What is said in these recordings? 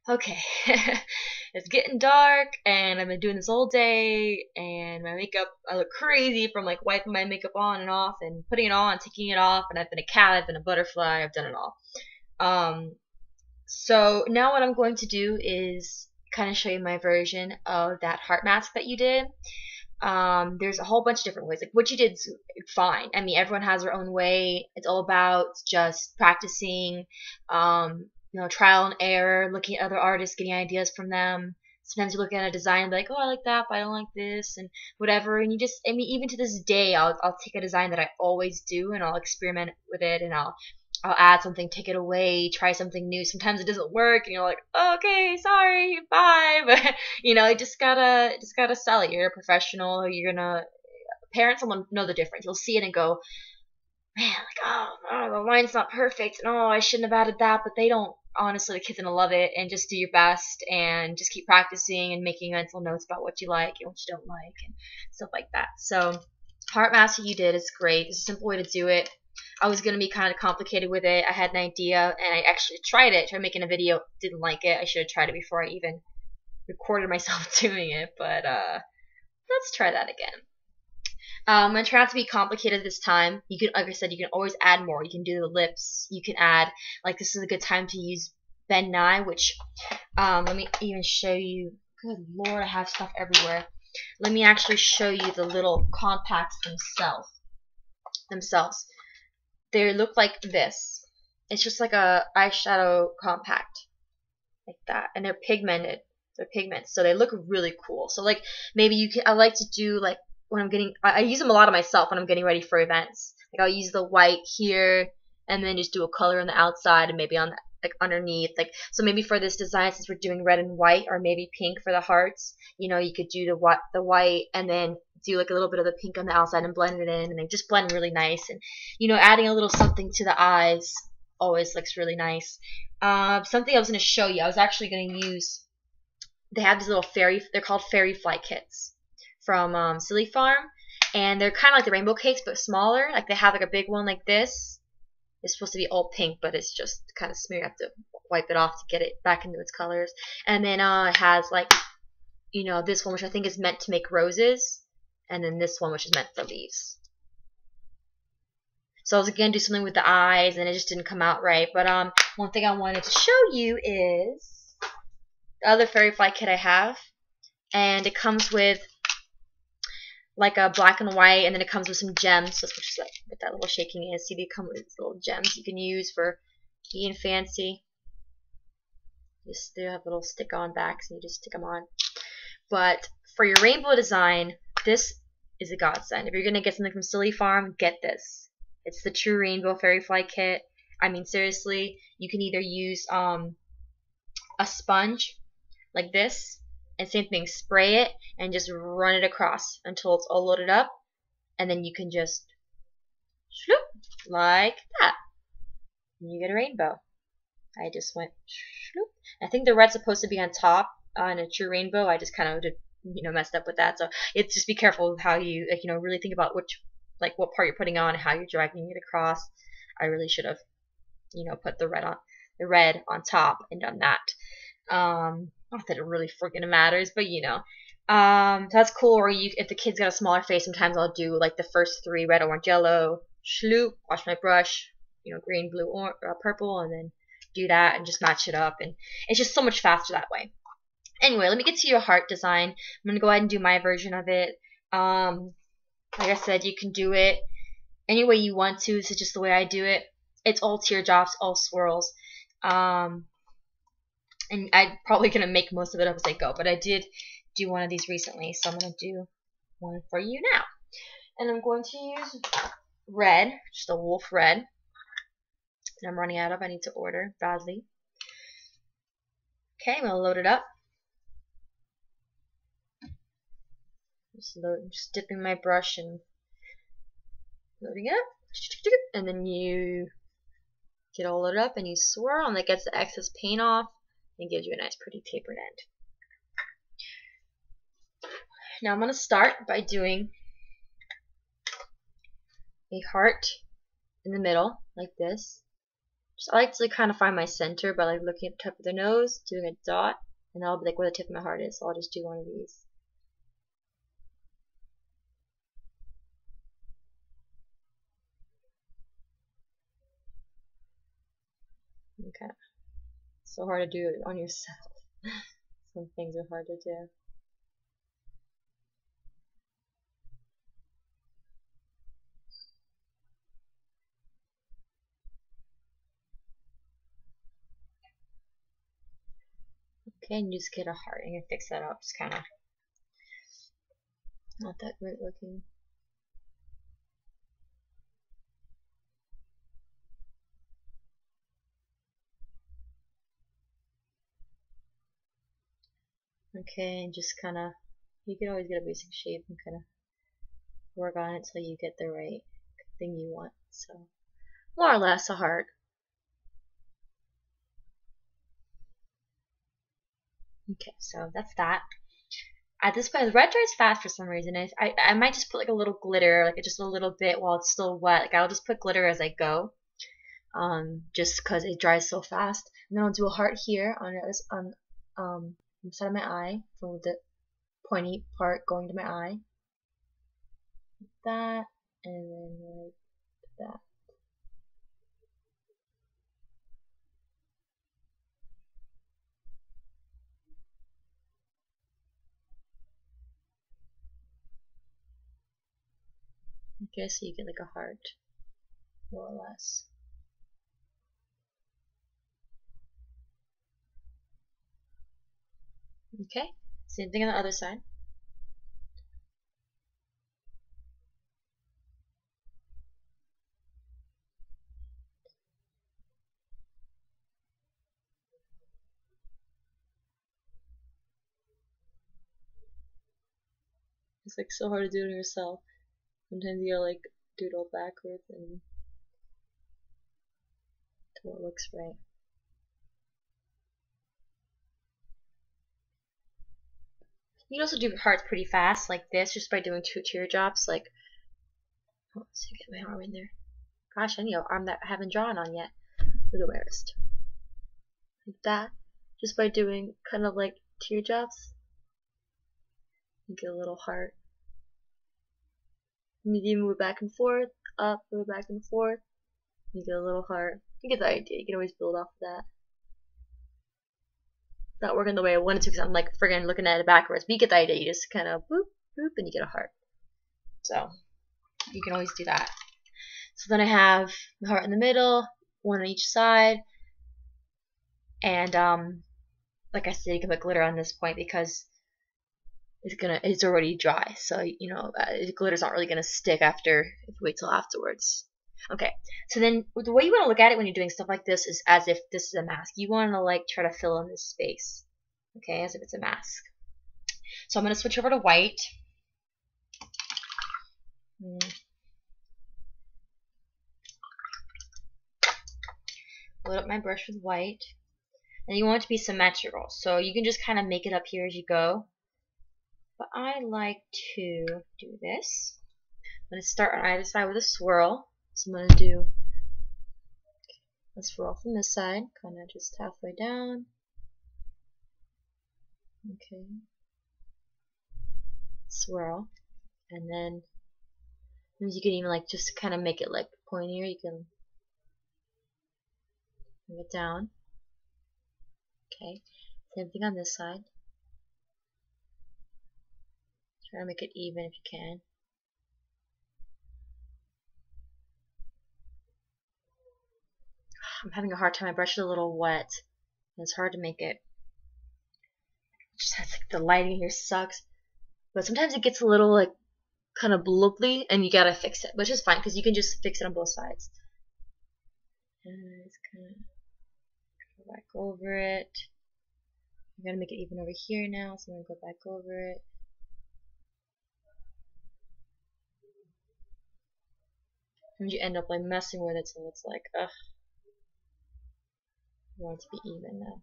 Okay, it's getting dark, and I've been doing this all day, and my makeup, I look crazy from like wiping my makeup on and off, and putting it on, taking it off, and I've been a cat, I've been a butterfly, I've done it all. Um, so now what I'm going to do is kind of show you my version of that heart mask that you did. There's a whole bunch of different ways. Like what you did is fine. I mean, everyone has their own way. It's all about just practicing, trial and error, looking at other artists, getting ideas from them. Sometimes you look at a design and be like, oh, I like that, but I don't like this, and whatever. And you just, I mean, even to this day, I'll take a design that I always do, and I'll experiment with it, and I'll add something, take it away, try something new. Sometimes it doesn't work, and you're like, oh, okay, sorry, bye. But you just gotta sell it. You're a professional. You're gonna parents will know the difference. You'll see it and go, man, like, oh, the line's not perfect, and oh, I shouldn't have added that. But they don't. Honestly, the kids are gonna love it, and just do your best, and just keep practicing and making mental notes about what you like and what you don't like, and stuff like that. So, heart master you did is great. It's a simple way to do it. I was gonna be kind of complicated with it. I had an idea, and I actually tried making a video. Didn't like it. I should have tried it before I even recorded myself doing it. But let's try that again. I'm gonna try not to be complicated this time. You can, like I said, you can always add more. You can do the lips. You can add, like, this is a good time to use Ben Nye, which let me even show you. Good Lord, I have stuff everywhere. Let me actually show you the little compacts themselves. They look like this. It's just like a eyeshadow compact, like that, and they're pigmented. They're pigments, so they look really cool. So like maybe you can. I like to do like when I'm getting. I use them a lot of myself when I'm getting ready for events. Like I'll use the white here, and then just do a color on the outside, and maybe on the, like underneath. Like so maybe for this design, since we're doing red and white, or maybe pink for the hearts, you could do the white, and then do like a little bit of the pink on the outside and blend it in, and then just blend really nice. And adding a little something to the eyes always looks really nice. Something I was going to show you. I was actually going to use. They have these little they're called fairy fly kits from Silly Farm, and they're kind of like the rainbow cakes but smaller. Like they have like a big one like this. It's supposed to be all pink, but it's just kind of smeared. You have to wipe it off to get it back into its colors. And then it has like, this one which I think is meant to make roses, and then this one which is meant for leaves. So I was again do something with the eyes, and it just didn't come out right. But one thing I wanted to show you is the other fairy fly kit I have, and it comes with like a black and white, and then it comes with some gems. So which is like what that little shaking is. See, they come with these little gems you can use for being fancy. They have little stick-on backs, and you just stick them on. But for your rainbow design, this is a godsend. If you're gonna get something from Silly Farm, get this. It's the True Rainbow Fairy Fly Kit. I mean, seriously, you can either use a sponge like this, and same thing, spray it and just run it across until it's all loaded up, and then you can just swoop like that, and you get a rainbow. I just went swoop. I think the red's supposed to be on top on a True Rainbow. I just kind of did, messed up with that. So it's just be careful with how you really think about what part you're putting on and how you're dragging it across. I really should have put the red on top and done that. Not that it really freaking matters, but so that's cool. Or if the kid's got a smaller face, sometimes I'll do like the first three: red, orange, yellow, shloop, wash my brush, green, blue, or purple, and then do that and just match it up, and it's just so much faster that way. Anyway, let me get to your heart design. I'm gonna go ahead and do my version of it. Like I said, you can do it any way you want to. This is just the way I do it. It's all teardrops, all swirls. And I'm probably going to make most of it up as I go, but I did do one of these recently, so I'm going to do one for you now. And I'm going to use red, just a wolf red. And I'm running out of, I need to order badly. Okay, I'm going to load it up. Just dipping my brush and loading it up. And then you get all loaded up and you swirl, and that gets the excess paint off and gives you a nice pretty tapered end. Now I'm going to start by doing a heart in the middle like this, I like to kind of find my center by like looking at the tip of the nose, doing a dot, and that'll be like where the tip of my heart is. So I'll just do one of these. Okay. So hard to do it on yourself. Some things are hard to do. Okay, and you just get a heart and you fix that up. It's kind of not that great looking. Okay, and just kind of, you can always get a basic shape and kind of work on it till you get the right thing you want. So, more or less a heart. Okay, so that's that. At this point, the red dries fast for some reason. I might just put like a little glitter, like just a little bit while it's still wet. Like I'll just put glitter as I go, just because it dries so fast. And then I'll do a heart here on the side of my eye, from the pointy part going to my eye. Like that, and then like that. Okay, so you get like a heart, more or less. Okay, same thing on the other side. It's like so hard to do it yourself. Sometimes you gotta like doodle backwards and until it looks right. You can also do hearts pretty fast, like this, just by doing 2 teardrops. Like, oh, let's see, get my arm in there. Gosh, I need an arm that I haven't drawn on yet. Look at my wrist. Like that, just by doing kind of like teardrops. You get a little heart. You move it back and forth, up, move it back and forth. You get a little heart. You get the idea. You can always build off of that. Not working the way I wanted to because I'm like friggin' looking at it backwards. But you get the idea. You just kind of boop, boop, and you get a heart. So you can always do that. So then I have the heart in the middle, one on each side, and like I said, you can put glitter on this point because it's already dry. So you know the glitter's not really gonna stick after if you wait till afterwards. Okay, so then the way you want to look at it when you're doing stuff like this is as if this is a mask. You want to like try to fill in this space, okay, as if it's a mask. So I'm gonna switch over to white. Load up my brush with white. And you want it to be symmetrical, so you can just kind of make it up here as you go. But I like to do this. I'm going to start on either side with a swirl. So I'm going to do a swirl from this side, kind of just halfway down. Okay. Swirl. And then you can even like just kind of make it like pointier. You can bring it down. Okay. Same thing on this side. Try to make it even if you can. I'm having a hard time. My brush is a little wet. And it's hard to make it. Just has like the lighting here sucks. But sometimes it gets a little like kind of bloopy and you gotta fix it. Which is fine because you can just fix it on both sides. And it's gonna go back over it. I'm gonna make it even over here now, so I'm gonna go back over it. And you end up like messing with it so it's like, ugh. You want it to be even now.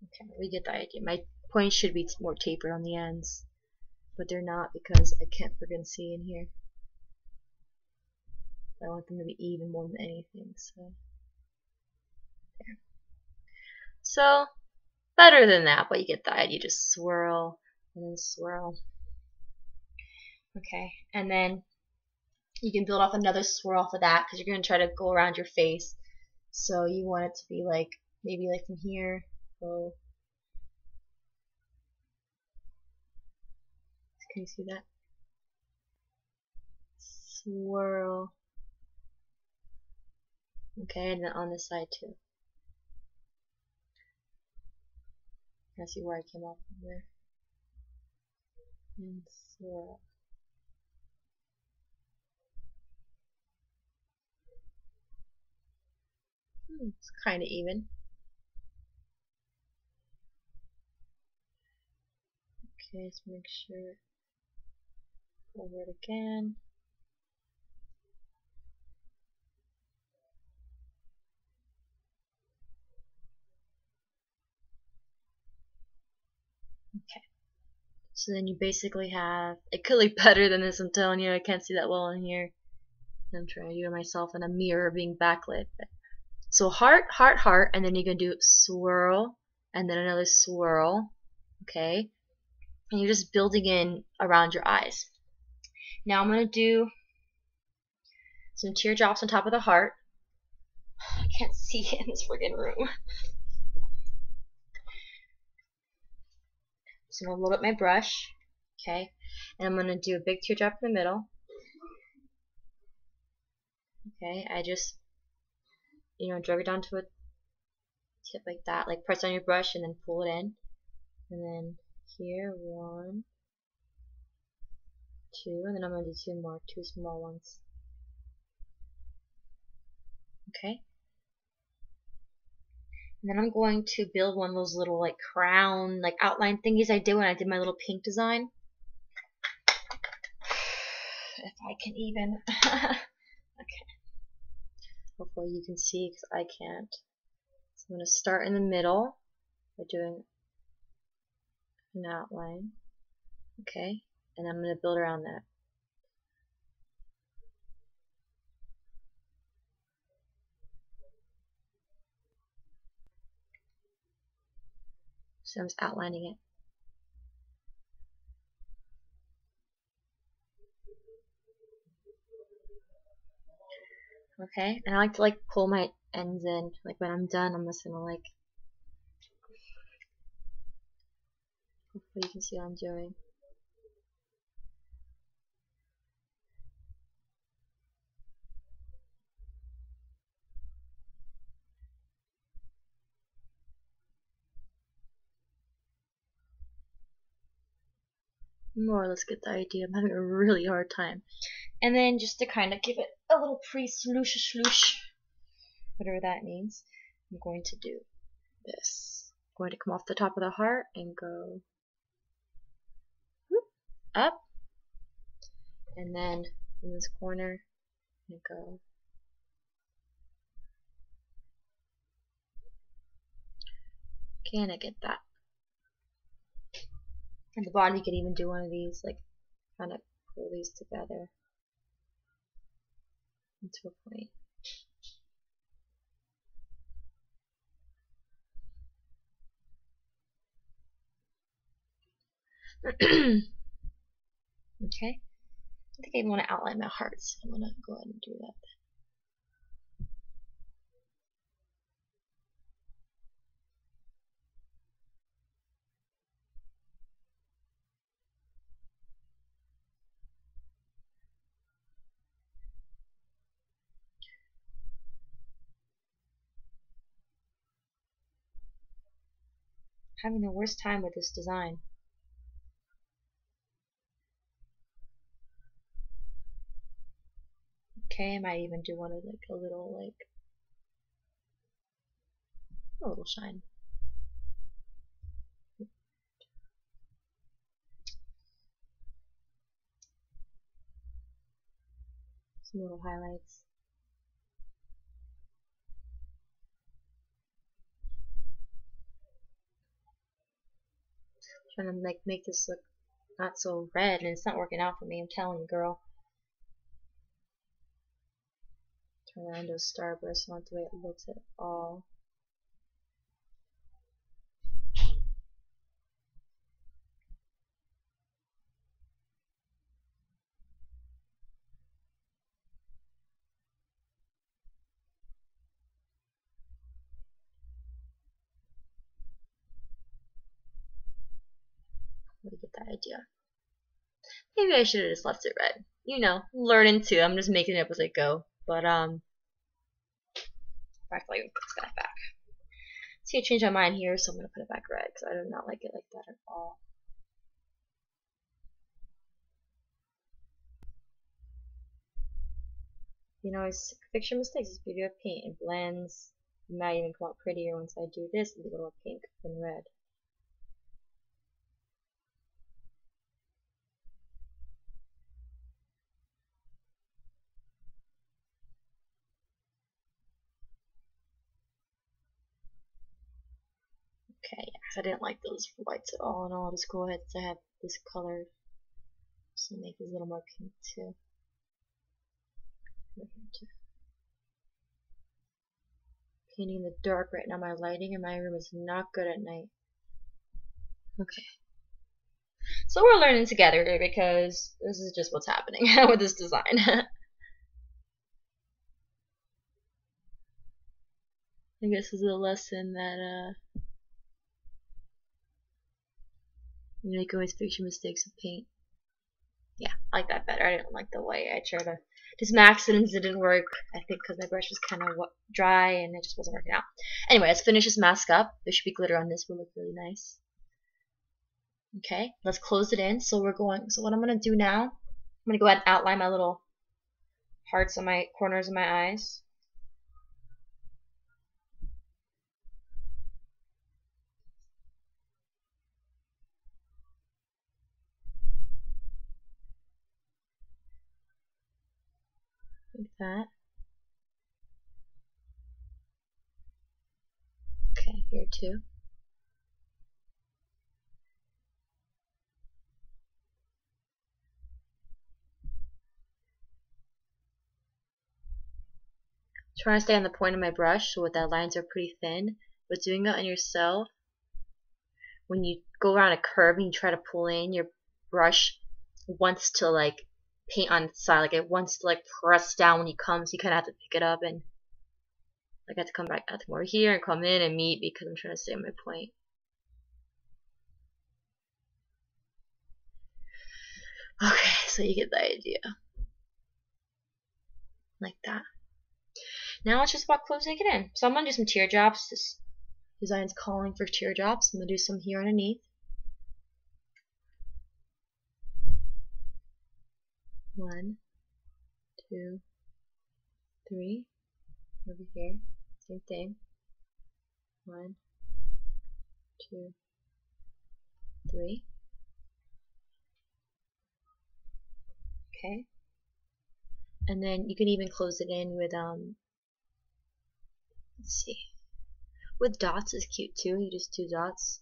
Okay, we get the idea. My point should be more tapered on the ends. but they're not because I can't friggin' see in here. I want them to be even more than anything, so there. So better than that, but you get the idea. You just swirl and then swirl. Okay, and then you can build off another swirl off of that because you're going to try to go around your face. So you want it to be like, maybe like from here, go. Can you see that? Swirl. Okay, and then on this side too. Can I see where I came off from there? And swirl. It's kind of even. Okay, let's make sure. Over it again. Okay. So then you basically have, it could look better than this, I'm telling you, I can't see that well in here. I'm trying to do it myself in a mirror being backlit. So heart, heart, heart, and then you're going to do swirl, and then another swirl, okay? And you're just building in around your eyes. Now I'm going to do some teardrops on top of the heart. I can't see it in this friggin' room. So I'm going to load up my brush, okay? And I'm going to do a big teardrop in the middle. Okay, I just, drag it down to a tip like that. Like press on your brush and then pull it in. And then here, 1, 2, and then I'm going to do 2 more, 2 small ones. Okay? And then I'm going to build one of those little like crown, like outline thingies I did when I did my little pink design. If I can even. Okay. Hopefully you can see because I can't. So I'm going to start in the middle by doing an outline. Okay. And I'm going to build around that. So I'm just outlining it. Okay, and I like to like pull my ends in. Like when I'm done, I'm just gonna like. Hopefully you can see what I'm doing. More or less get the idea. I'm having a really hard time. And then just to kind of give it a little pre-sloosh, whatever that means, I'm going to do this. I'm going to come off the top of the heart and go whoop, up, and then in this corner, and go. Can I get that? At the bottom, you could even do one of these, like kind of pull these together into a point. Okay. I think I want to outline my heart, so I'm going to go ahead and do that. Having the worst time with this design. Okay, I might even do one of like a little shine. Some little highlights. Trying to make this look not so red, and it's not working out for me, I'm telling you, girl. Turn that into a starburst, not the way it looks at all. Let me get that idea. Maybe I should have just left it red. You know, learning too. I'm just making it up as I go. But in fact, I'll even fix that back. See, I changed my mind here, so I'm gonna put it back red because I do not like it like that at all. You know, always fix your mistakes. It's beauty of paint. It blends. It might even come out prettier once I do this a little more pink than red. Okay, yeah, I didn't like those whites at all, and I'll just go ahead and have this color, so make these a little more pink too. Painting in the dark right now. My lighting in my room is not good at night. Okay. So we're learning together because this is just what's happening with this design. I guess this is a lesson that you know, you can always fix your mistakes with paint. Yeah, I like that better. I didn't like the way I tried to do some accidents. It didn't work. I think because my brush was kind of dry and it just wasn't working out. Anyway, let's finish this mask up. There should be glitter on this. Will look really nice. Okay, let's close it in. So what I'm gonna do now, I'm gonna go ahead and outline my little hearts on my corners of my eyes. Like that. Okay, here too. Try to stay on the point of my brush so that lines are pretty thin, but doing it on yourself, when you go around a curve and you try to pull in, your brush wants to like paint on its side, like it wants to like press down when you come, so you kind of have to pick it up and like I have to come back, I have to come over here and come in and meet because I'm trying to stay on my point. Okay, so you get the idea. Like that. Now it's just about closing it in. So I'm going to do some teardrops. This design's calling for teardrops. I'm going to do some here underneath. One, two, three. Over here. Same thing. One, two, three. Okay. And then you can even close it in with let's see. With dots is cute too. You just do dots.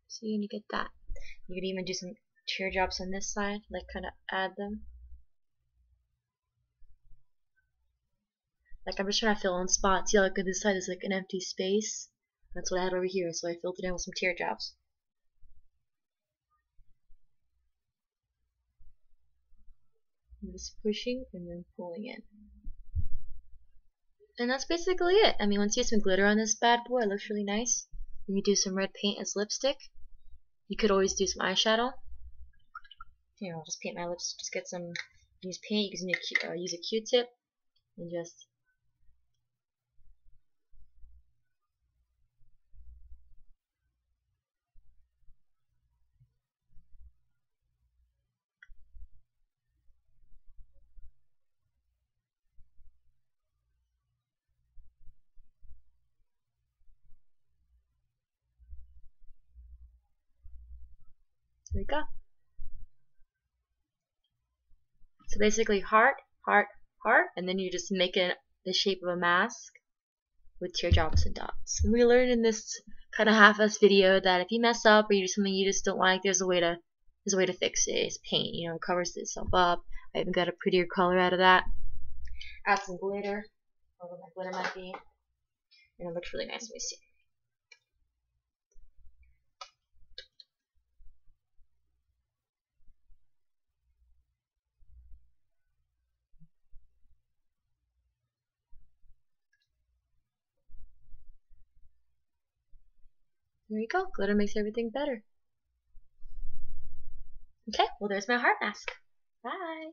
See, and you get that. You could even do some teardrops on this side, like kind of add them. Like I'm just trying to fill in spots. Yeah, like on this side is like an empty space. That's what I had over here, so I filled it in with some teardrops. I'm just pushing and then pulling in. And that's basically it. I mean, once you get some glitter on this bad boy, it looks really nice. You can do some red paint as lipstick. You could always do some eyeshadow. Here, I'll just paint my lips. Just get some, use paint. You can use a Q-tip and just there we go. So basically heart, heart, heart, and then you just make it the shape of a mask with teardrops and dots. And we learned in this kind of half-assed video that if you mess up or you do something you just don't like, there's a way to fix it. It's paint, you know, it covers itself up. I even got a prettier color out of that. Add some glitter, or what my glitter might be, and it looks really nice when we see it. There you go. Glitter makes everything better. Okay, well there's my heart mask. Bye.